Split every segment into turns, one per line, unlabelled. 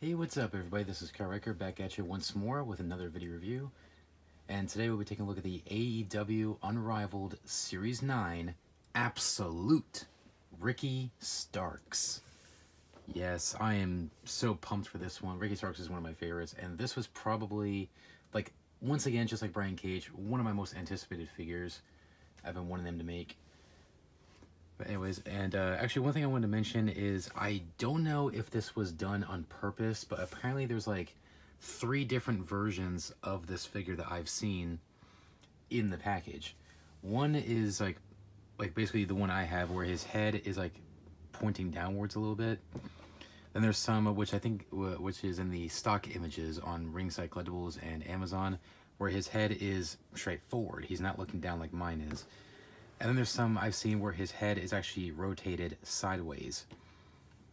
Hey, what's up everybody? This is Kyle Riker back at you once more with another video review. And today we'll be taking a look at the AEW Unrivaled Series 9 Absolute Ricky Starks. Yes, I am so pumped for this one. Ricky Starks is one of my favorites, and this was probably, like, once again, just like Brian Cage, one of my most anticipated figures. I've been wanting them to make. But anyways, and actually one thing I wanted to mention is I don't know if this was done on purpose, but apparently there's like 3 different versions of this figure that I've seen in the package. One is like basically the one I have where his head is like pointing downwards a little bit. Then there's some which I think which is in the stock images on Ringside Collectibles and Amazon where his head is straight forward. He's not looking down like mine is. And then there's some I've seen where his head is actually rotated sideways.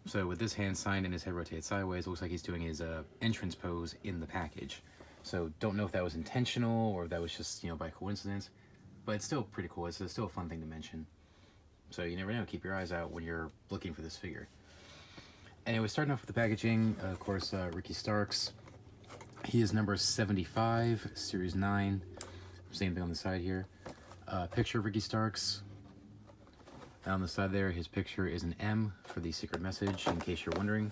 So with this hand signed and his head rotated sideways, it looks like he's doing his entrance pose in the package. So don't know if that was intentional or if that was just, you know, by coincidence. But it's still pretty cool. It's still a fun thing to mention. So you never know. Keep your eyes out when you're looking for this figure. Anyway, starting off with the packaging, of course, Ricky Starks. He is number 75, Series 9. Same thing on the side here. Picture of Ricky Starks. And on the side there, his picture is an M for the secret message, in case you're wondering.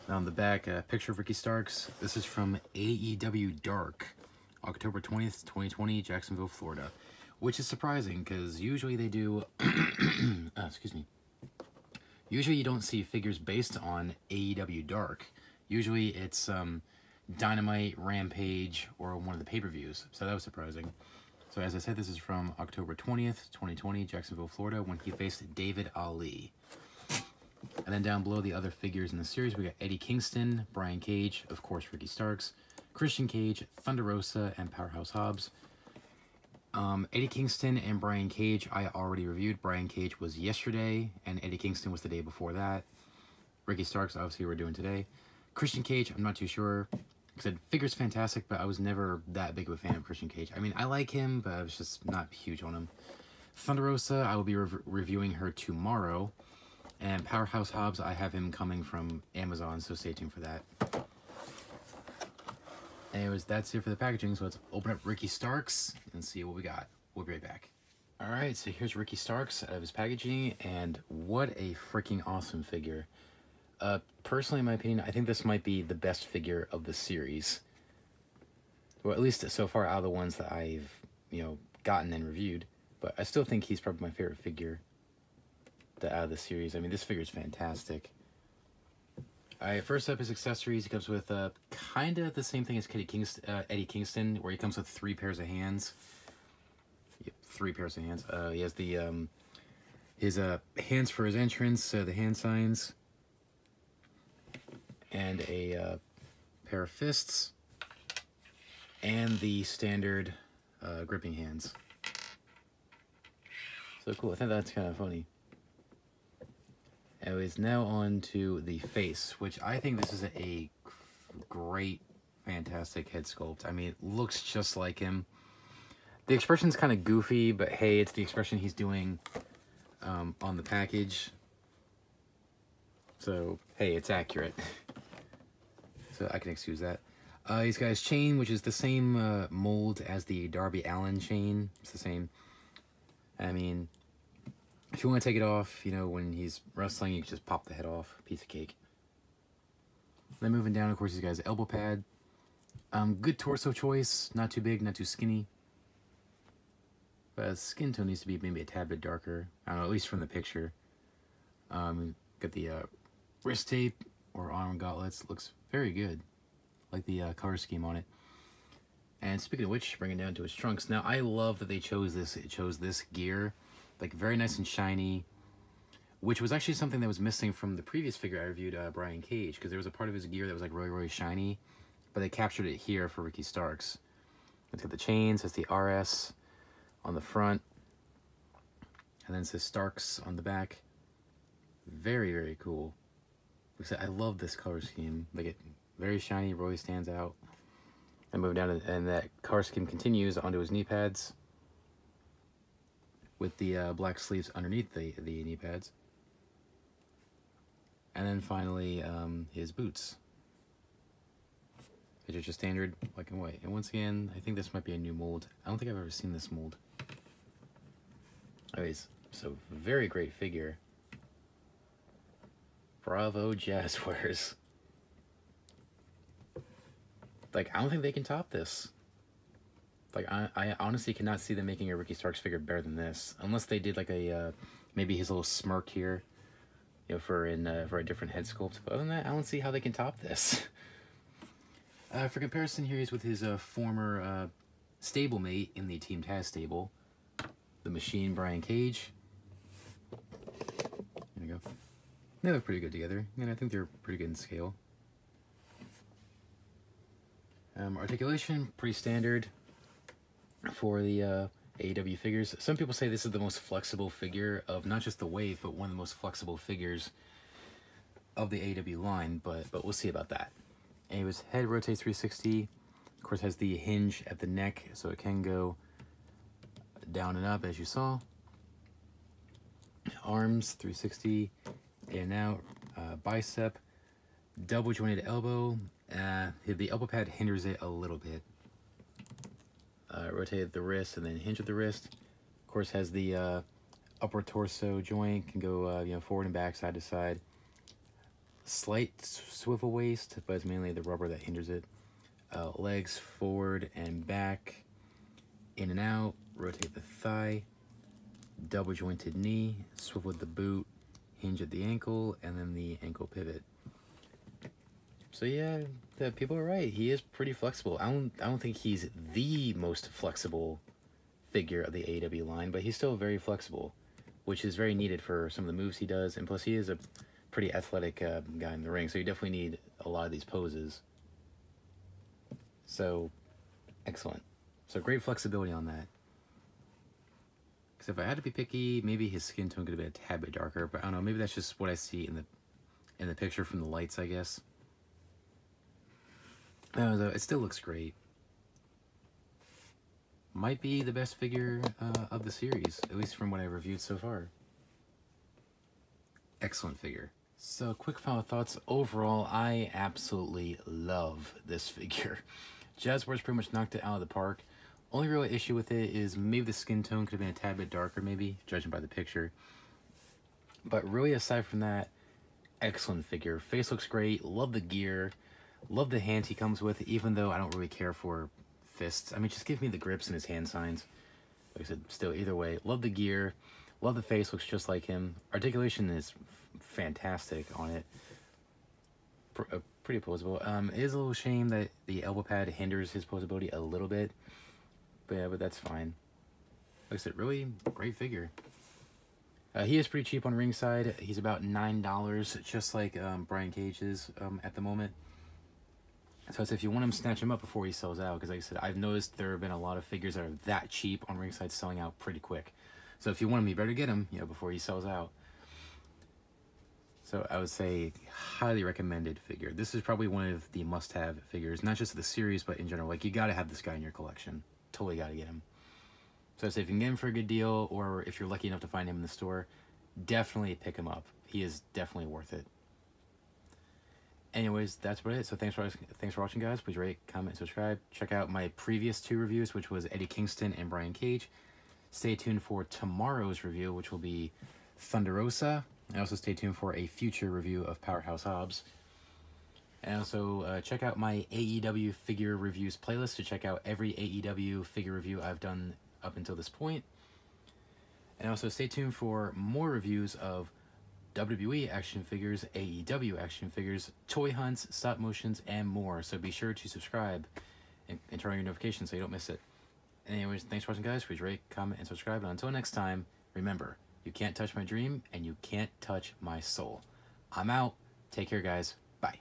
And on the back, picture of Ricky Starks. This is from AEW Dark, October 20th, 2020, Jacksonville, Florida. Which is surprising, because usually they do... excuse me. Usually you don't see figures based on AEW Dark. Usually it's Dynamite, Rampage, or one of the pay-per-views. So that was surprising. So as I said, this is from October 20th, 2020, Jacksonville, Florida, when he faced David Ali. And then down below the other figures in the series, we got Eddie Kingston, Brian Cage, of course Ricky Starks, Christian Cage, Thunder Rosa, and Powerhouse Hobbs. Eddie Kingston and Brian Cage I already reviewed. Brian Cage was yesterday, and Eddie Kingston was the day before that. Ricky Starks, obviously, we're doing today. Christian Cage, I'm not too sure. Like I said, figure's fantastic, but I was never that big of a fan of Christian Cage. I mean, I like him, but I was just not huge on him. Thunder Rosa, I will be reviewing her tomorrow. And Powerhouse Hobbs, I have him coming from Amazon, so stay tuned for that. Anyways, that's it for the packaging, so let's open up Ricky Starks and see what we got. We'll be right back. Alright, so here's Ricky Starks out of his packaging, and what a freaking awesome figure. Personally, in my opinion, I think this might be the best figure of the series. Well, at least so far out of the ones that I've, you know, gotten and reviewed. But I still think he's probably my favorite figure out of the series. I mean, this figure is fantastic. Alright, first up, his accessories. He comes with kind of the same thing as Eddie Kingston, where he comes with 3 pairs of hands. Yep, 3 pairs of hands. He has the his hands for his entrance, the hand signs. And a pair of fists, and the standard gripping hands. So cool, I think that's kind of funny. Anyways, now on to the face, which I think this is a great, fantastic head sculpt. I mean, it looks just like him. The expression's kind of goofy, but hey, it's the expression he's doing on the package. So, hey, it's accurate. So I can excuse that. He's got his chain, which is the same mold as the Darby Allin chain. It's the same. I mean, if you want to take it off, you know, when he's wrestling, you can just pop the head off. Piece of cake. Then moving down, of course, he's got his elbow pad. Good torso choice. Not too big, not too skinny. But his skin tone needs to be maybe a tad bit darker. I don't know, at least from the picture. Got the wrist tape or arm gauntlets. Looks very good. Like the color scheme on it. And speaking of which, bring it down to his trunks. Now, I love that they chose this. It chose this gear. Like, very nice and shiny. Which was actually something that was missing from the previous figure I reviewed, Brian Cage. Because there was a part of his gear that was like really, really shiny. But they captured it here for Ricky Starks. It's got the chains. Has the RS on the front. And then it says Starks on the back. Very, very cool. I love this color scheme. Like, it very shiny, really stands out. And move down, and that color scheme continues onto his knee pads with the black sleeves underneath the knee pads. And then finally, his boots. It's just standard black and white. And once again, I think this might be a new mold. I don't think I've ever seen this mold. Anyways, so very great figure. Bravo Jazzwares. Like, I don't think they can top this. Like, I honestly cannot see them making a Ricky Starks figure better than this. Unless they did, like, a, maybe his little smirk here, you know, for a different head sculpt. But other than that, I don't see how they can top this. For comparison, here he's with his former stablemate in the Team Taz stable, the Machine, Brian Cage. There you go. They look pretty good together, and I think they're pretty good in scale. Articulation, pretty standard for the AEW figures. Some people say this is the most flexible figure of not just the wave, but one of the most flexible figures of the AEW line, but we'll see about that. Anyways, head rotates 360. Of course, has the hinge at the neck, so it can go down and up, as you saw. Arms, 360, in and out. Bicep, double jointed elbow. The elbow pad hinders it a little bit. Rotate the wrist and then hinge at the wrist. Of course, has the upper torso joint, can go you know, forward and back, side to side. Slight swivel waist, but it's mainly the rubber that hinders it. Legs forward and back, in and out. Rotate the thigh. Double jointed knee, swivel the boot, hinge at the ankle, and then the ankle pivot. So yeah, the people are right. He is pretty flexible. I don't think he's the most flexible figure of the AEW line, but he's still very flexible, which is very needed for some of the moves he does. And plus, he is a pretty athletic guy in the ring, so you definitely need a lot of these poses. So, excellent. So great flexibility on that. Because if I had to be picky, maybe his skin tone could have been a tad bit darker, but I don't know. Maybe that's just what I see in the picture from the lights, I guess. It still looks great. Might be the best figure of the series, at least from what I've reviewed so far. Excellent figure. So, quick final thoughts. Overall, I absolutely love this figure. Jazzwares pretty much knocked it out of the park. Only real issue with it is maybe the skin tone could have been a tad bit darker, maybe, judging by the picture. But really, aside from that, excellent figure. Face looks great. Love the gear. Love the hands he comes with, even though I don't really care for fists. I mean, just give me the grips and his hand signs. Like I said, still, either way. Love the gear. Love the face. Looks just like him. Articulation is fantastic on it. Pretty posable. It is a little shame that the elbow pad hinders his posability a little bit. But yeah, but that's fine. Like I said, really great figure. He is pretty cheap on ringside. He's about $9, just like Brian Cage is at the moment. So if you want him, snatch him up before he sells out. Because like I said, I've noticed there have been a lot of figures that are that cheap on ringside selling out pretty quick. So if you want him, you better get him, you know, before he sells out. So I would say highly recommended figure. This is probably one of the must-have figures, not just of the series, but in general. Like, you got to have this guy in your collection. Totally got to get him. So I'd say if you can get him for a good deal, or if you're lucky enough to find him in the store, definitely pick him up. He is definitely worth it. Anyways, that's about it. So thanks for watching, guys. Please rate, comment, subscribe. Check out my previous 2 reviews, which was Eddie Kingston and Brian Cage. Stay tuned for tomorrow's review, which will be Thunder Rosa. And also stay tuned for a future review of Powerhouse Hobbs. And also check out my AEW figure reviews playlist to check out every AEW figure review I've done up until this point. And also stay tuned for more reviews of WWE action figures, AEW action figures, toy hunts, stop motions, and more. So be sure to subscribe and turn on your notifications so you don't miss it. Anyways, thanks for watching, guys. Please rate, comment, and subscribe. And until next time, remember, you can't touch my dream, and you can't touch my soul. I'm out. Take care, guys. Bye.